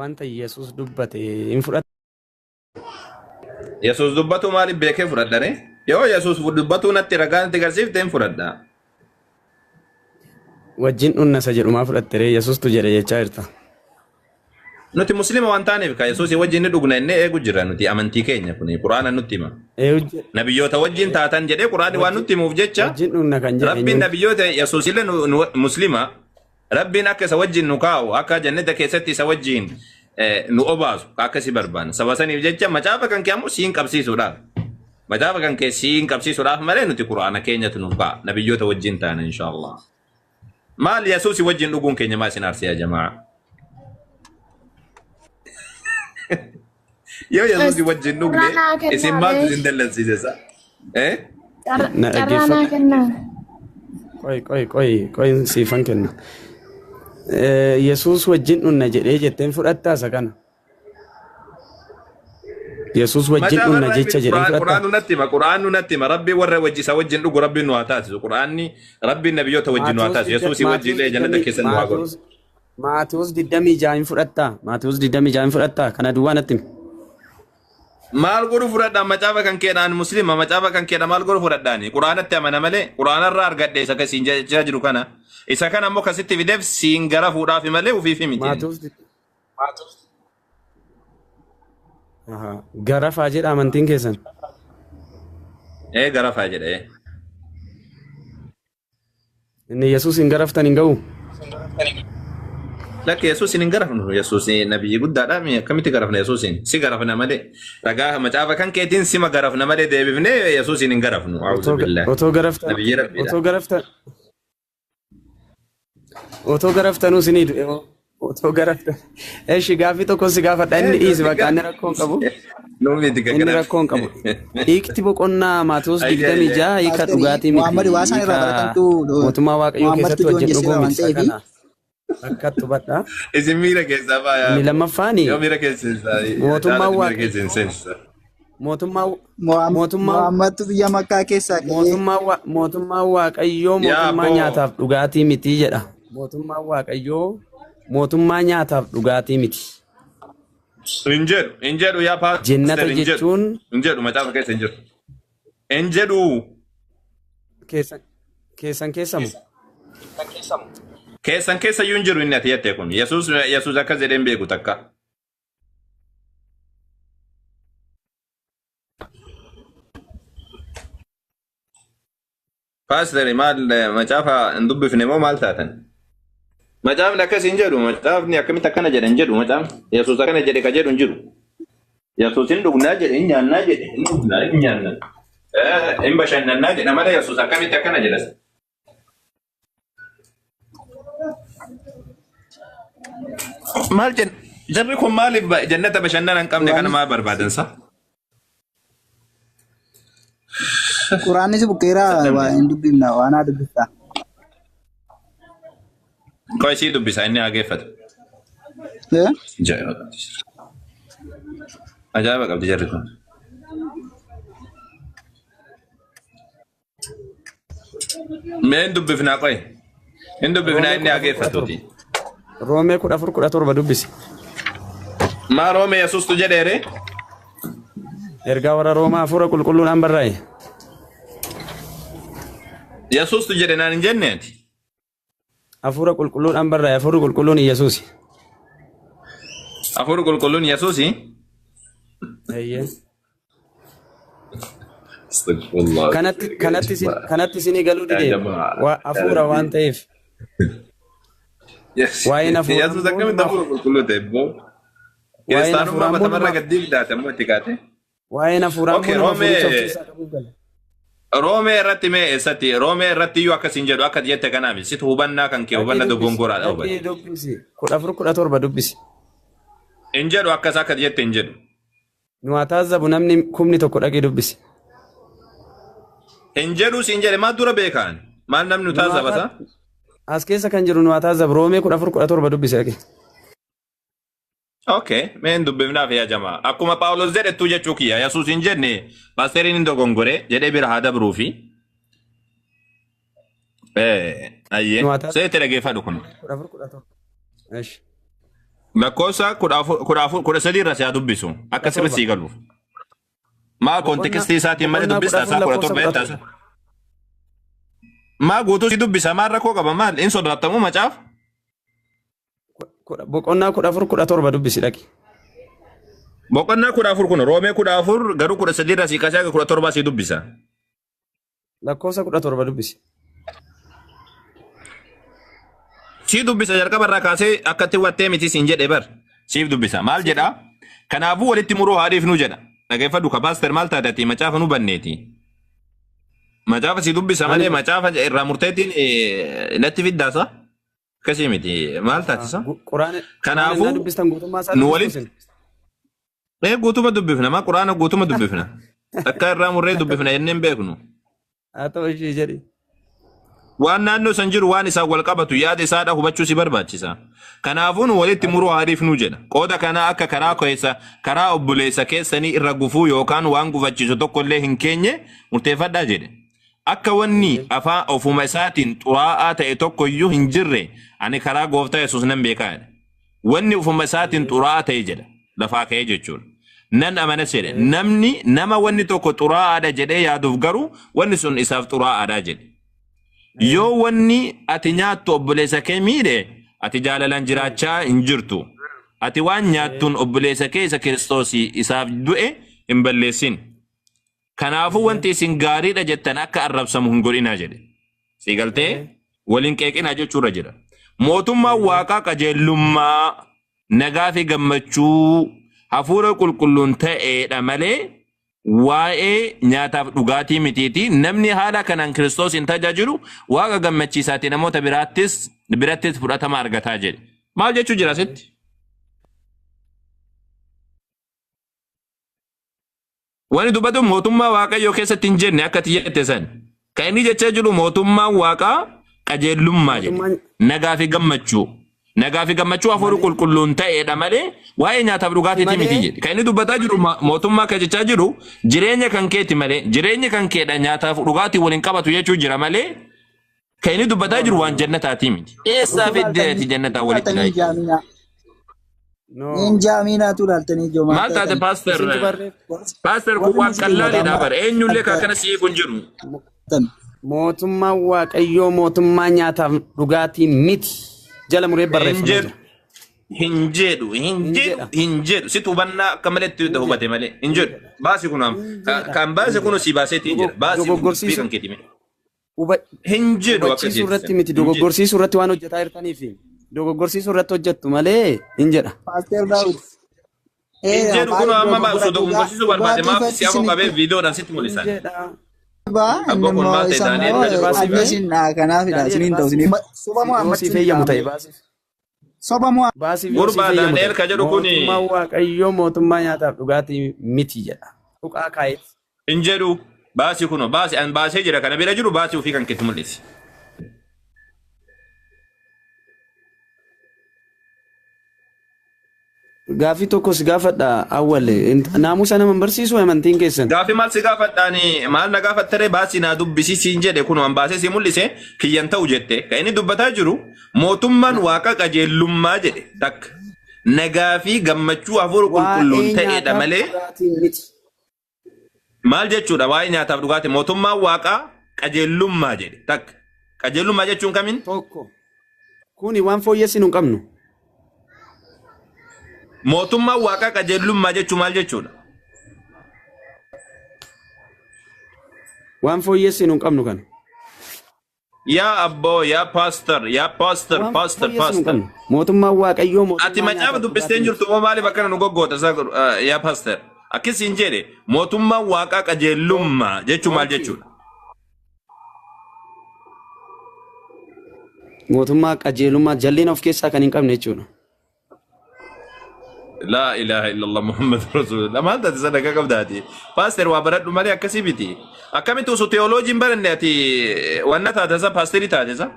wanta Yesuus dubbate hin fudhatu. Yesuus dubbatu maaliif beekee fudhadhare? Yoo Yesuus dubbatu natti ragaan itti garsiifte hin fudhadha. Wajjin dhunnasa jedhumaa fudhattere Yesuustu jedhe jechaa jirta. Nuti muslima waan taaneef ka Yesuus wajjin dhugna inni eegu jira nuti amantii keenya kuni Quraana nutti hima. Nabiyyoota wajjin taatan jedhee Quraani waan nutti himuuf jecha wajjin dhunna kan jedhe Rabbiin nabiyyoota Yesuus illee muslima Rabbiin akka isa wajjin nu kaa'u akka jannata keessatti isa wajjin nu obaasu akka si barbaanna saba saniif jecha macaafa kan kee ammoo siin qabsiisuudhaaf macaafa kan kee siin qabsiisuudhaaf malee nuti Quraana keenyatu nu ka'a nabiyyoota wajjin taana inshallah. Maal Yesuus wajjin dhuguun keenya maa isin aarsiyaa jamaa? Yo Yesuus wajjin dhugne isin maaltu isin dallansiisa? Carraanaa kennaa. Qoy siifan kenna. Yesuus wajjin dhunna jedhee jetteen fudhattaa isa kana. Yesuus wajjin dhunna jecha jedheen fudhattaa. Quraanu natti hima Rabbi warra wajjisa wajjin dhugu Rabbiin nu haa taasisu. Quraanni Rabbiin nabiyyoota wajjin nu haa taasisu. Yesuus wajjin illee jannata keessa nu haa godhu. Maatiyoos 26 fudhattaa. Maatiyoos 26 fudhattaa. Kana duwwaa natti hima. Maal godhu fudhadhaan macaafa kan keedhaan muslima macaafa kan keedha maal godhu fudhadhaani Quraanatti amana malee Quraanarraa argadhe isa kasiin jechaa jiru kana isa kana ammoo kasitti fideef siin gara fuudhaaf malee ufiif miti. Garafaa jedha amantiin keessan. Garafaa jedha. Inni Yesuus hin garaftan hin ga'u. Laki Yesuus hin garafnu Yesuus nabiyyi guddaadha mi akkamitti garafna Yesuus si garafna malee ragaa macaafa kan keetiin sima garafna malee deebifne Yesuus hin garafnu a'udhu billahi otoo garaftanuu sinii otoo garaftan eeshi gaafii tokko si gaafadha inni dhiisi bakka inni rakkoon qabu inni rakkoon qabu hiikti boqonnaa Maatiyoos 26 hiika dhugaatii miti mootummaa Waaqayyoo keessatti wajjin dhuguu miti kana. Akkattu badha. Isin miira keessaa baaya. Ni lammaffaani. Yoo miira keessaa. Mootummaan Waaqayyoo. Muhammadtu biyya Makkaa keessaa. Mootummaan Waaqayyoo mootummaa nyaataaf dhugaatii miti jedha. Mootummaan Waaqayyoo mootummaa nyaataaf dhugaatii miti. Hin jedhu yaa paa. Jannata jechuun. Hin jedhu macaafa keessa hin jiru. Hin jedhu. Keessan. Keessan keessa yuun jiru inni ati jettee kun Yesuus akka jedheen beeku takka. Paasteri maal macaafa hin dubbifne moo maal taatan? Macaafni akkas hin jedhu macaafni akkamitti akkana jedhe hin jedhu macaafni Yesuus akkana jedhe ka jedhu hin jiru. Yesuus hin dhugnaa jedhe hin nyaannaa jedhe hin dhugnaa hin nyaannan. Hin bashannannaa jedha malee Yesuus akkamitti akkana jedhas. Maal jarri kun maaliif jannata bashannana hin qabne kana maal barbaadansa? Quraanni si bukeeraa hin dubbifna waan haa dubbiftaa. Qoy sii dubbisa inni haa geeffatu. Ajaa'iba qabdi jarri kun. Mee hin dubbifnaa qoy. Hin dubbifnaa inni haa geeffatuuti. Roomee 14:17 dubbisi. Maa Roomee Yesuustu jedheere? Ergaa warra Roomaa hafuura qulqulluudhaan barraa'e. Yesuustu jedhe naan hin jenneeti. Hafuura qulqulluudhaan barraa'e hafuurri qulqulluun Yesuusi. Hafuurri qulqulluun Yesuusi? Eeyyee. Kanatti isinii galuu didee hafuura waan ta'eef. Waa'ee hafuura Yesuus akkamitti hafuura qulqulluu ta'e boo? Kiristaanummaa matamarra gad diigdaate ammoo itti kaate? Waa'ee hafuuraa Roomee irratti mee eessatti Roomee irratti iyyuu akkasiin jedhu akka jette kanaaf situ hubannaa kan kee hubanna dogongoraadha hubate. 14:17 dubbisi. Hin jedhu akkas akka jette hin jedhu. Nu haa taazzabu namni kumni tokko dhaqee dubbisi. Hin jedhu siin jedhe maal dura beekaan? Maal namni nu taazzabata? As keessa kan jiru nu haa taazzabu Roomee 14:17 dubbisi dhaqee. Okay, men dubbifnaaf yaa jamaa. Akkuma Phaawulos jedhettu jechuu kiyya. Yesuus hin jenne paasteriin hin dogongore jedhee bira haa dabruufi. Ayyee. Seete dhageeffadhu kun. Lakkoofsa kudha sadii irra siyaa dubbisu. Akka sirri sii galuuf. Maa kontekistii isaatiin malee dubbista isaa kudha torba eettaasa. Maa guutuu si dubbisa maa rakkoo qaba maal in sodaatamuu macaaf? Boqonnaa 14 dubbisi dhaqi. Boqonnaa 14 kun Roomee 14 garuu 13 irraa sii kaasee 17 sii dubbisa. Lakkoofsa 17 dubbisi. Sii dubbisa jalqaba irraa kaasee akkatti wattee miti siin jedhe bar. Siif dubbisa maal jedhaa? Kanaafuu walitti muruu haadhiif nu jedha. Dhageeffadhu ka paaster maal taatati macaafa nu banneeti. Macaafa sii dubbisa malee macaafa irraa murteetiin natti fiddaasa. Akkasii miti maal taatisa? Kanaafuu nu walitti guutuma dubbifna maa quraana guutuma dubbifna. Akka irraa murree dubbifna jenneen beeknu. Haa ta'u ishee jedhi. Waan naannoo san jiru waan isaa wal qabatu yaada isaadha hubachuu si barbaachisa. Kanaafuu nu walitti muruu haadhiif nu jedha. Qooda kana akka karaa obboleessa keessanii irra gufuu yookaan waan gufachiisu tokkollee hin keenye murteeffadhaa jedhe. Akka wanni afaan ofuma isaatiin xuraa'aa ta'e tokkoyyuu hin jirre ani karaa gooftaa Yesuus nan beekaa jedha. Wanni ofuma isaatiin xuraa'aa ta'e jedha. Lafaa ka'ee jechuudha. Nan amanas jedhe. Namni nama wanni tokko xuraa'aadha jedhee yaaduuf garuu wanni sun isaaf xuraa'aadha jedhe. Yoo wanni ati nyaattu obboleessa kee miidhe ati jaalalaan jiraachaa hin jirtu. Ati waan nyaattuun obboleessa kee isa Kiristoos isaaf du'e hin balleessin. Kanaafuu wanti isin gaariidha jettan akka arrabsamu hin godhinaa jedhe. Siigaltee waliin qeeqinaa jechuurra jira. Mootummaan Waaqaa qajeelummaa nagaa fi gammachuu hafuura qulqulluun ta'eedha malee waa'ee nyaataaf dhugaatii mitiiti. Namni haala kanaan Kiristoos hin tajaajilu Waaqa gammachiisaati namoota birattis fudhatama argataa jedhe. Maal jechuu jira asitti? Wani dubbatu mootummaa Waaqayyoo keessatti hin jenne akka ati jette san. Kan inni jechaa jiru mootummaan Waaqaa qajeelummaa jedhe. Nagaa fi gammachuu. Nagaa fi gammachuu hafuura qulqulluun ta'eedha malee waa'ee nyaataaf dhugaatiiti miti jedhe. Kan inni dubbataa jiru mootummaa kan jechaa jiru jireenya kan keeti malee jireenya kan keedha nyaataaf dhugaatii waliin qabatu jechuu jira malee kan inni dubbataa jiru waan jannataatii miti. Eessaa fiddeeti jannataa walitti dhahi? Injaamina tu daltanii joomaa. Maal taate paaster? Paaster kun waan qallaaliidha bara. Eenyullee kan akkana si'ee kun jiru. Mootummaan Waaqayyoo mootummaa nyaataaf dhugaatii miti. Jala muree barreeffama. Hin jedhu. Situ hubannaa akka maletti hubate malee. Hin jedhu. Baasi kun kan baase kun si baaseetii jira. Baasi kan keeti mee. Hin jedhu akka jechuudha. Irratti miti dogoggorsiisuu irratti waan hojjetaa jirtaniif dogoggorsiisuu irratti hojjettu malee hin jedha. Paaster Daawud. Hin jedhu kun amma osoo dogoggorsiisuu barbaade maaf si afoo qabee viidiyoodhaan sitti mul'isan. Abbo kun maal ta'e Daani'el kanaafidha isiniin ta'u isiniin. Baasii feeyyamu ta'e baasiif. Sobamu. Gurbaa Daani'el ka jedhu kuni. Mootummaan Waaqayyoo mootummaa nyaataaf dhugaatii miti jedha. Dhuqaa kaa'eef. Hin jedhu baasii kuno baasee jira kana bira jiru baasii ofii kan keetti mul'isi. Gaaffii tokko si gaafadha awwalle naamusa nama barsiisu amantiin keessan. Gaaffii maal si gaafadhaani maal na gaafattere baasii naa dubbisiisiin jedhe kun waan baasee si mul'ise kiyyan ta'u jette kan inni dubbataa jiru mootummaan Waaqa qajeelummaa jedhe takka nagaa fi gammachuu hafuura qulqulluun ta'eedha malee maal jechuudha waa'ee nyaataaf dhugaatii mootummaan Waaqaa qajeelummaa jedhe takka qajeelummaa jechuun kamiin? Tokko kuni waan fooyyessinu hin qabnu. Mootummaan Waaqaa qajeelummaa jechuun maal jechuudha? Waan fooyyessinu hin qabnu kana. Yaa abboo, yaa paaster. Mootummaan Waaqayyoo mootummaa. Ati macaafa dubbistee jirtu moo maaliif akkana nu goggoota yaa paaster? Akkasiin jedhe mootummaan Waaqaa qajeelummaa jechuun maal jechuudha? Mootummaa qajeelummaa jalliina of keessaa kan hin qabne jechuudha. لا إله إلا الله محمد رسول الله ما أنت تصدق كبداتي باستر وابرد مالي أكسي بيتي أكمل توسو تيولوجي برناتي وانا تاتزا باستري تاتزا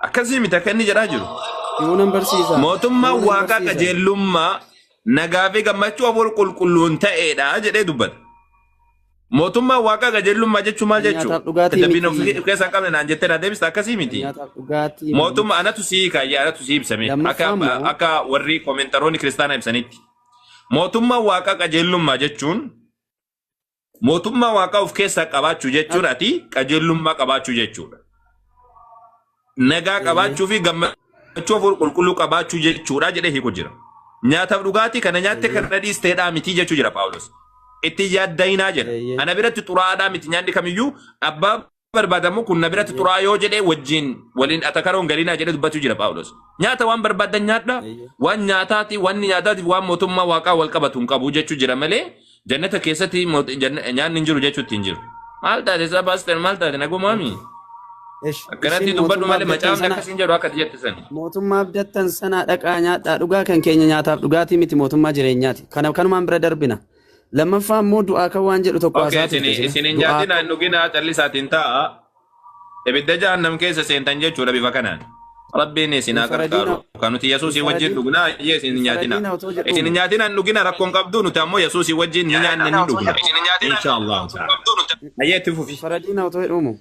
أكسي ميتا كني جراجر موتما واقع كجلما نغافي غمچو أبور كل كلون تأيدا أجد دبل Mootummaa waaqaa qajeelummaa jechuun maal jechuu? Nyaataaf dhugaatii Dabbiin miti. of keessaa hin qabne naan jettee deebista akkasii miti. Nyaataaf dhugaatii. Mootummaa anatu sii kaayyaa anatu sii ibsame Lammaffaa immoo- akka warri koomentaroonni kiristaanaa ibsanitti. Mootummaa waaqaa qajeelummaa jechuun mootummaa waaqaa of keessaa qabaachuu jechuun ati qajeelummaa qabaachuu jechuudha. Nagaa qabaachuu fi gammachuu hafuura qulqulluu qabaachuu jechuudha jedhee hiiku jira. Nyaataaf dhugaatii kana nyaatte kana dhiisteedhaa miti jechuu jira Paawulos. Itti yaaddayinaa jedha. Ana biratti xuraa'aadhaa miti nyaanni kamiyyuu abbaa barbaadamu kun na biratti xuraa'aa yoo jedhee wajjin waliin atakaroon galiinaa jedhee dubbachuu jira Paawulos. Nyaata waan barbaadan nyaadha. Waan nyaataati wanni nyaataatiif waan mootummaa waaqaa wal qabatu hin qabu jechuu jira malee jannata keessatti nyaanni hin jiru jechuutti hin jiru. Maal taate isaa paaster maal taate nagumaami? Akkanatti dubbadhu malee macaafni akkasiin jedhu akka jette sani. Mootummaa abdattan sana dhaqaa nyaadhaa dhugaa kan keenya nyaataaf dhugaatii miti mootummaa jireenyaati. Kanumaan bira darbina. Lammaffaa immoo du'aa kan waan jedhu tokko Okay, isin hin nyaatinaa hin dhuginaa callisaatiin taa'a. Ibidda jahannam keessa seentan jechuudha bifa kanaan. Rabbiin isinaa qarqaaru. Kan nuti Yesuusii wajjin dhugnaa iyyee isin hin nyaatinaa. Isin hin nyaatinaa hin dhuginaa rakkoon qabdu nuti ammoo Yesuusii wajjin ni nyaanne ni dhugna. Inshaallah. Ayyee itti fufi. Faradiina otoo jedhumu.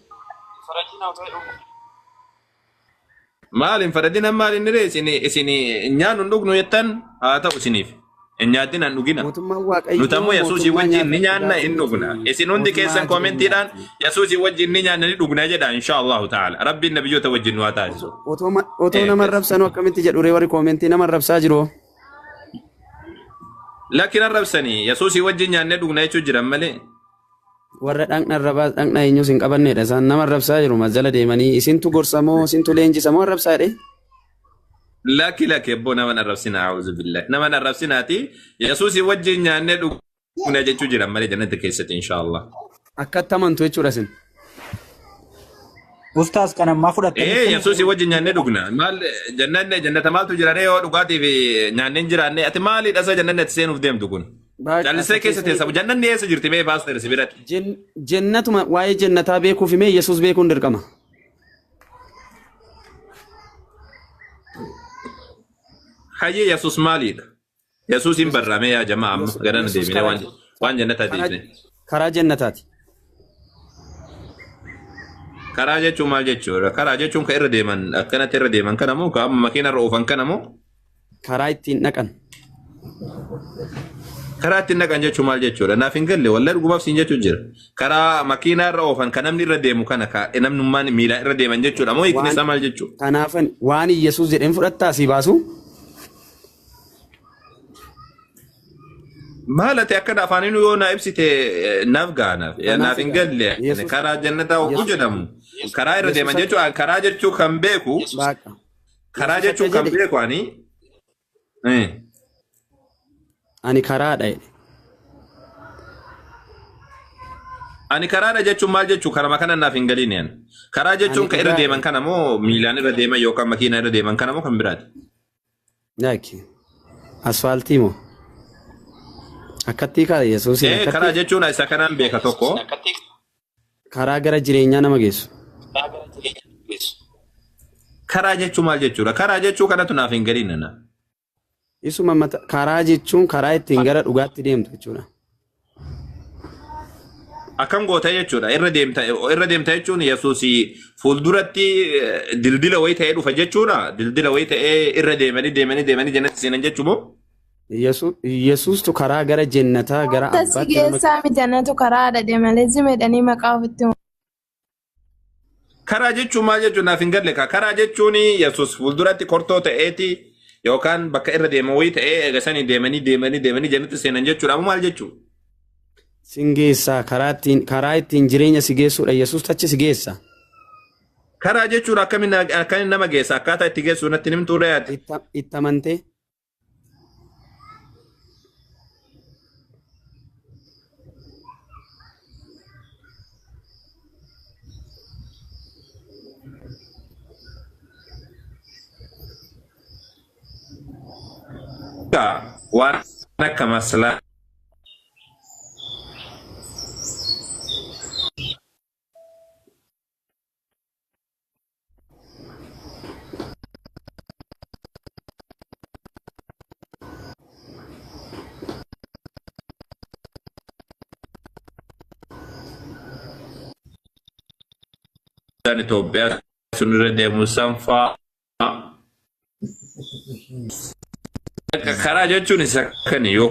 Maalin faradina maalin nire isin nyaannu hin dhugnu jettan haa ta'u isiniif. Hin nyaatinaa hin dhugina. Mootummaan waaqayyoo. Nuti ammoo Yesuusii wajjin ni nyaanna hin dhugna. Isin hundi keessan koomentiidhaan Yesuusii wajjin ni nyaanna ni dhugna jedha inshaallahu ta'ala. Rabbiin nabiyyoota wajjin nu haa taasisu. Otoo nama rabsanuu akkamitti jedhu warri koomentii nama rabsaa jiru. Lakkin arrabsanii Yesuusii wajjin nyaannee dhugna jechuun jiran malee. Warra dhaqna eenyus hin qabannedha. Isaan nama rabsaa jiru majjala deemanii isintu gorsamoo isintu leenjisamoo rabsaadhe. Lakki ebboo nama arrabsinaa a'uuzu billahi. Nama arrabsinaati Yesuusii wajjin nyaannee dhugna jechuun jiran malee jannata keessatti inshaallah. Akkatti amantu jechuudha isin. Ustaas kan ammaa fudhattanii. Yesuusii wajjin nyaannee dhugna. Maal jannata maaltu jira yoo dhugaatii fi nyaanneen jiraanne ati maalidha isa jannanni ati seenuuf deemtu kun? Jallisee keessa teessa jannanni eessa jirti mee paaster si biratti? Jannatuma waa'ee jannataa beekuuf mee Yesuus beekuun dirqama. Hayyee Yesuus maalidha? Yesuus hin barraame yaa jamaa amma garana deemine waan jannataa deemne. Karaa jannataati. Karaa jechuun maal jechuudha? Karaa jechuun kan irra deeman akkanatti irra deeman kana moo kan makiina irra oofan kana moo? Karaa ittiin dhaqan. Karaa ittiin dhaqan jechuun maal jechuudha? Naaf hin galle wallahi dhugumaaf siin jechuun jira. Karaa makiinaa irra oofan kan namni irra deemu kana namnummaan miilaa irra deeman jechuudha. Moo hiikni isaa maal jechuudha? Kanaafan waan Yesuus jedheen fudhattaa si baasu. Maalati akkana afaaniin yoo na ibsite naaf gaanaaf. Naaf hin galle. Karaa jannataa hogguu jedhamu. Karaa irra deeman jechuudha. Karaa jechuu kan beeku. Karaa jechuu kan beeku ani. Ani karaadha. Ani karaadha jechuun maal jechuu karama kana naaf hin galiin yan. Karaa jechuun kan irra deeman kana moo miilaan irra deeman yookaan makiinaa irra deeman kana moo kan biraati? Yaaki. Asfaaltii moo? Akkatti karaa Yesuus. Karaa jechuun isa kanaan beeka tokko. Karaa gara jireenyaa nama geessu. Karaa jechuun maal jechuudha? Karaa jechuu kanatu naaf hin galiin nana. Isuma karaa jechuun karaa ittiin gara dhugaatti deemtu jechuudha. Akkam goota jechuudha. Irra deemta jechuun Yesuus fuulduratti dildila wayii ta'ee dhufa jechuudha. Dildila wayii ta'ee irra deemanii jannatti seenan jechuu moo? Yesuustu karaa gara jannataa gara abbaatti. Geessaa mi jannatu karaa dhadhe malee zimedhanii maqaa ofitti. Karaa jechuun maal jechuun naaf hin galle karaa jechuun Yesuus fuulduratti kortoo ta'eeti yookaan bakka irra deeman wayii ta'ee eegasanii deemanii jannatti seenan jechuudha. Ammoo maal jechuudha? Sin geessaa karaa ittiin jireenya si geessuudha. Yesuus tachi si geessa. Karaa jechuun akkamiin nama geessa akkaataa itti geessu natti nimtuu re'aati. Itti amantee. Waan akka maslaa. guddaan Itoophiyaa sun irra deemu sanfaa karaa jechuun isa kan yoo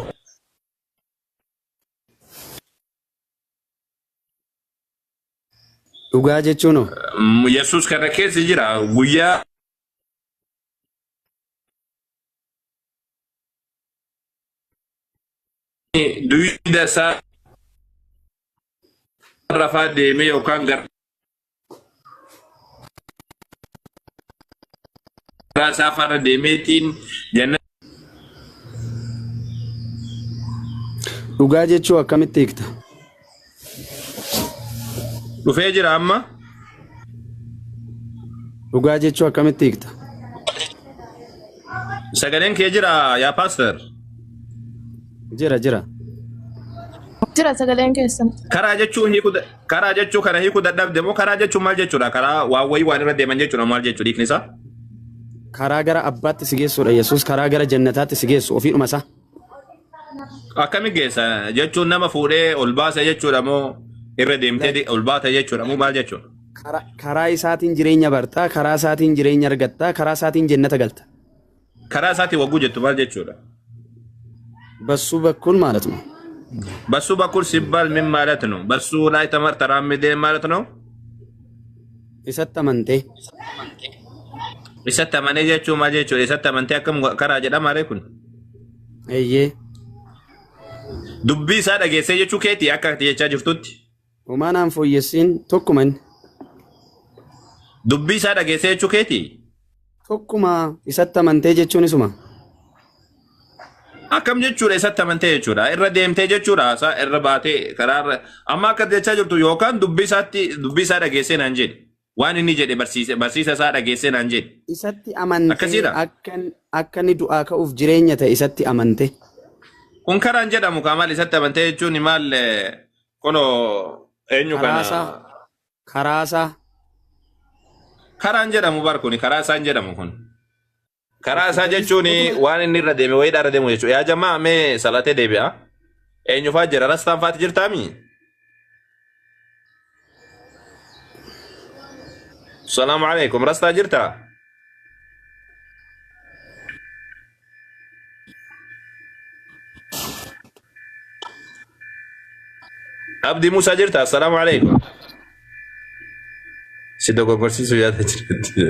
dhugaa jechuun Yesuus kana keessa jira guyyaa duyda isaa rafaa deemee yookaan gara isaa farra deemeetiin jannata dhugaa jechuu akkamitti hiikta? dhufee jira amma dhugaa jechuu akkamitti hiikta? sagaleen kee jira yaa paaster Jira. Jira sagaleen keessan. karaa jechuu kana hiikuu dadhabde moo karaa jechuun maal jechuudha? Karaa waan wayii waan irra deeman jechuudha maal jechuudha hiikni isaa? Karaa gara abbaatti si geessuudha. Yesuus karaa gara jannataatti si geessu ofiidhuma isaa. Akkami geessa jechuun nama fuudhee ol baasa jechuudha moo irra deemtee ol baata jechuudha moo maal jechuudha? Karaa isaatiin jireenya bartaa, karaa isaatiin jireenya argattaa, karaa isaatiin jannata galta. Karaa isaatiin wagguu jettu maal jechuudha? Bassuu bakkuun ማለት ነው። በሱ በኩል ሲባል ምን ማለት ነው? በሱ ላይ ተራምደን ማለት ነው። Isatti amantee. Isatti amanee jechuun maal jechuudha? Isatti amantee akkam karaa jedhama malee kun? Eeyyee. Dubbii isaa dhageessee jechuu keetii akka ati jechaa jirtutti. Homaanaan fooyyessiin tokkuma inni. Dubbii isaa dhageessee jechuu keetii? Tokkuma isatti amantee jechuun isuma. Akkam jechuudha isatti amantee jechuudha? Irra deemtee jechuudha isaa irra baatee karaa amma akka jechaa jirtu yookaan dubbii isaa dhageessee naan jedhe. Waan inni jedhe barsiisa isaa dhageessee naan jedhe. Isatti amantee akka inni du'aa ka'uuf jireenya ta'e isatti amante. Kun karaan jedhamu kaamal isatti amantee jechuun maal kono eenyu kana? Karaasaa. Karaan jedhamu bar kuni karaasaan jedhamu kun. Karaa isaa jechuun waan inni irra deeme wayiidhaa irra deemu jechuudha. Yaa jamaa mee salatee deebi'a. Eenyu fa'aa jira? Rastaan fa'aati jirtaami? Salaamu alaikum. Rastaa jirtaa? Abdi Musa jirtaa? Salaamu alaikum. Sido gogorsiisu yaada jirti.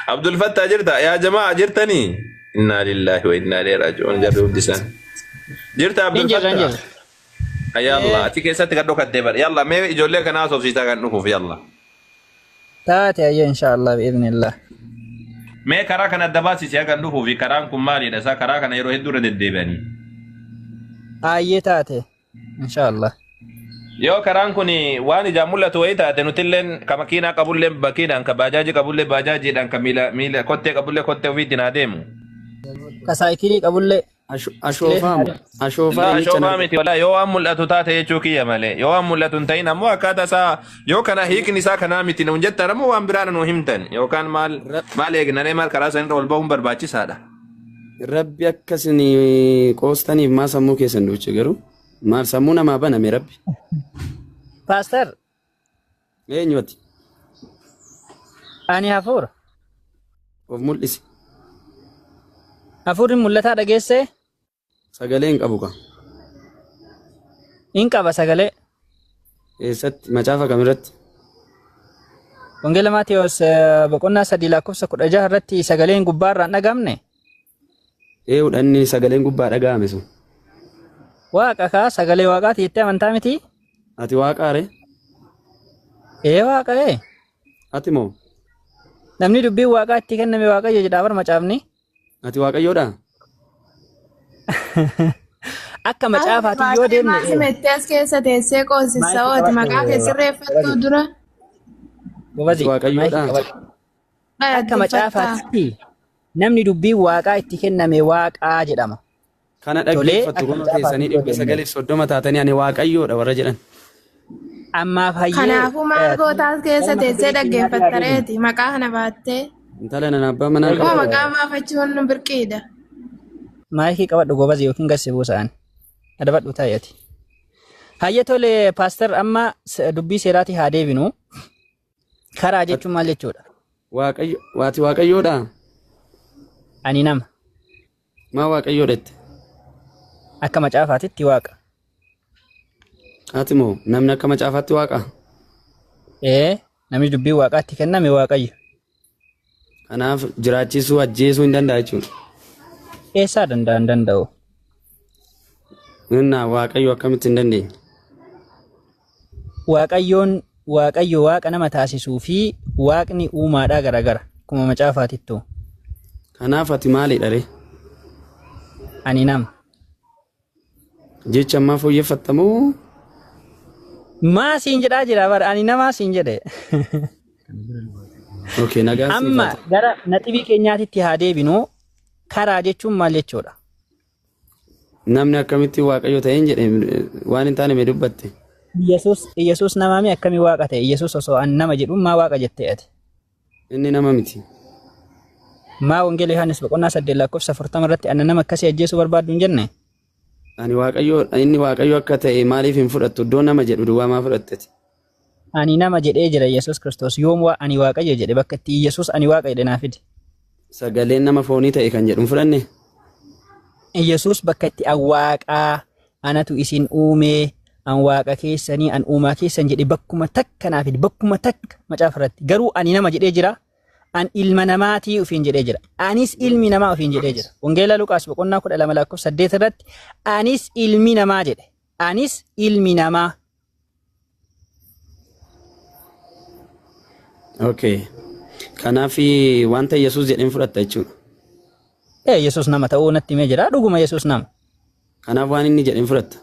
Abdul Fattah jirta yaa jamaa jirtanii? Inna lillahi wa inna ilaihi raaji'uun jarri hundi isaan. Jirta Abdul Fattah? Yalla ati keessatti kan dhokattee bara. Yalla mee ijoollee kana haasofsiisaa kan dhufuuf yalla. Taate ayyo inshallah bi'idhnillah. Mee karaa kana adda baasisee kan dhufuuf karaan kun maalidha? Isaa karaa kana yeroo hedduu irra deddeebi'anii. Ayyee taate inshallah. Yoo karaan kun waan ijaan mul'atu wayii taate nutilleen ka makiinaa qabullee makiinaan ka baajaaji qabullee baajaajiidhaan ka miila kottee qabullee kottee ofiitti naa deemu. Ka saayikilii qabullee. Ashoofaa miti walaa yoo waan mul'atu taate jechuu kiyya malee yoo waan mul'atu hin ta'in ammoo akkaataa isaa yoo kana hiikni isaa kanaa miti nuun jettan ammoo waan biraan nu himtan yookaan maal eegnanee maal karaa sanirra ol bahuun barbaachisaadha. Rabbi akkasin qoostaniif maa sammuu keessan duuche garuu maal sammuu namaa baname rabbi. Pastor. Eenyuuti? Ani hafuura. Of mul'isi. Hafuurri mul'ataa dhageessee? Sagalee hin qabu ka. Hin qaba sagalee. Eessatti? Macaafa kamirratti? Wangeela Maatiyos boqonnaa 3:16 irratti sagaleen gubbaarraa hin dhagamne? Ee'uudhaan sagaleen gubbaa dhaga'ame sun. Waaqa kaa sagalee waaqaati jettee amantaa miti? Ati waaqaare? Waaqa. Ati moo? Namni dubbiin waaqaa itti kenname waaqayyo jedhaa bara macaafni. Ati waaqayyoodha? Akka macaafaati yoo deemne. Simettee as keessa teessee qoosisa ooti maqaa kee sirreeffattuu dura. Gobazi. Waaqayyoodha? Akka macaafaatti namni dubbiin waaqaa itti kenname waaqaa jedhama. Kana dhaggeeffattu kun teessanii 930 taatanii ani waaqayyoodha warra jedhan. Ammaaf hayyee. Kanaafuu maal gootaas keessa teessee dhaggeeffattareeti maqaa kana baattee. Intala nan abbaa manaa qaba. Maqaa baafachuun birqiidha. Maayikii qabadhu gobazi yookiin gassi buusa'an. Adabadhu taa'eeti. Hayyee tole paaster amma dubbii seeraatii haa deebinu. Karaa jechuun maal jechuudha? Waaqayyo waati waaqayyoodha. Ani nama. Maa waaqayyoodhette? Akka macaafaatitti waaqa. Ati moo namni akka macaafaatti waaqa? Namni dubbii waaqaatti kenname waaqayyo. Kanaaf jiraachisuu ajjeesuu hin danda'a jechuudha. Eessaa danda'a hin danda'u? Innaa waaqayyo akkamitti hin dandeenye? Waaqayyo waaqa nama taasisuu fi waaqni uumaadhaa garagara. Akkuma macaafaatittu. Kanaaf ati maalidha ree? Ani nama. Jecha ammaa fooyyeffattamoo? Maa siin jedhaa jira bara ani namaa siin jedhe. Okay, nagaa Amma gara naxibii keenyaatitti haa deebinu. Karaa jechuun maal jechuudha? Namni akkamitti waaqayyo ta'e hin jedhe waan hin taane mee dubbatte? Yesus namaami akkamii waaqa ta'e? Yesus osoo an nama jedhu maa waaqa jettee ati? Inni nama miti. Maa wangeela Yohaannis boqonnaa 8:40 irratti anna nama akkasii ajjeesuu barbaadu hin jenne? Inni waaqayyo akka ta'e maaliif hin fudhattu? Iddoo nama jedhu duwwaa maa fudhatteti? Ani nama jedhee jira Yesus Kiristoos yoom ani waaqayyo jedhe bakka itti Yesus ani waaqa jedhe naa fidi. Sagaleen nama foonii ta'e kan jedhu hin fudhanne? Yesus bakka itti awwaaqaa anatu isin uume an waaqa keessanii an uumaa keessan jedhe bakkuma takka naa fidi bakkuma takka macaafa irratti garuu ani nama jedhee jira. An ilma namaatii ufiin jedhee jira. Anis ilmi namaa ufiin jedhee jira. Wangeela Luqaas boqonnaa 12:8 irratti anis ilmi namaa jedhe. Anis ilmi namaa. Okay. Kanaaf wanta Yesuus jedheen fudhatta jechuudha. Yesuus nama ta'uu natti himee jira. Dhuguma Yesuus nama. Kanaaf waan inni jedheen fudhatta.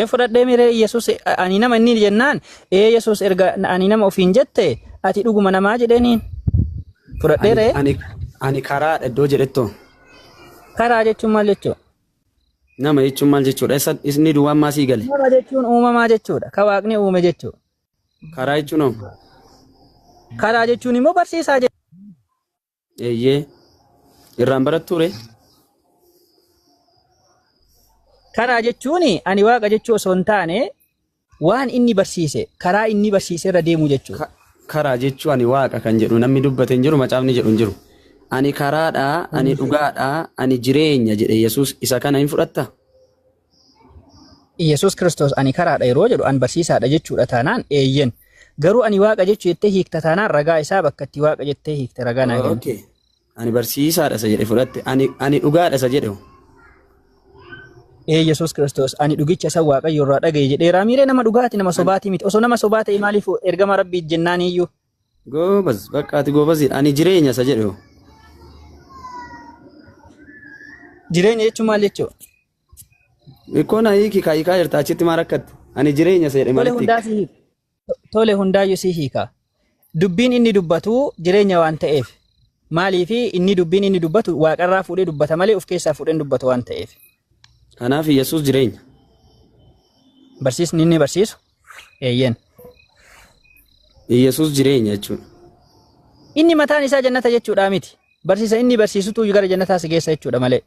Fudhadhee miree Yesuus ani nama inni jennaan Yesuus erga ani nama ufiin jette ati dhuguma namaa jedheeniin fudhadheere. Ani karaadha iddoo jedhettoo. Karaa jechuun maal jechuudha? Nama jechuun maal jechuudha? Isni duwwaan maasii gale? Nama jechuun uumamaa jechuudha. Ka waaqni uume jechuudha. Karaa jechuun hoo? Karaa jechuun immoo barsiisaa jechuudha. Eeyyee. Irraan barattuure? Karaa jechuun ani waaqa jechuu osoo hin taane waan inni barsiise karaa inni barsiise irra deemu jechuudha. Karaa jechuun ani waaqa kan jedhu namni dubbate hin jiru macaafni jedhu hin jiru. Ani karaadhaa, ani dhugaadhaa, ani jireenya jedhe Yesuus isa kana hin fudhatta? Yesuus Kiristoos ani karaadha yeroo jedhu an barsiisaadha jechuudha taanaan eeyyen. Garuu ani waaqa jechuu jettee hiikta taanaan ragaa isaa bakka itti waaqa jettee hiikte ragaa naa kennu. Okay. Ani barsiisaadha isa jedhe fudhatte. Ani dhugaadha isa jedhe. Yesuus Kiristoos ani dhugicha isa waaqayyo irraa dhagaye jedheeraa miiree nama dhugaati nama sobaati miti osoo nama sobaa ta'e maaliif ergama rabbii jennaan iyyuu. Goobas bakka ati goobas ani jireenya isa jedhe. Jireenya jechuun maal jechuudha? Ikkoon hiiki kaayikaa jirta achitti maal akkatte? Ani jireenya isa jedhe maalitti? Tole hundaayyuu si hiika. Dubbiin inni dubbatu jireenya waan ta'eef maaliifi inni dubbiin inni dubbatu waaqarraa fuudhee dubbata malee of keessaa fuudhee dubbatu waan ta'eef. Kanaaf Yesuus jireenya. Barsiisni inni barsiisu eeyyen. Yesuus jireenya jechuudha. Inni mataan isaa jannata jechuudha miti. Barsiisa inni barsiisutu gara jannataa si geessa jechuudha malee.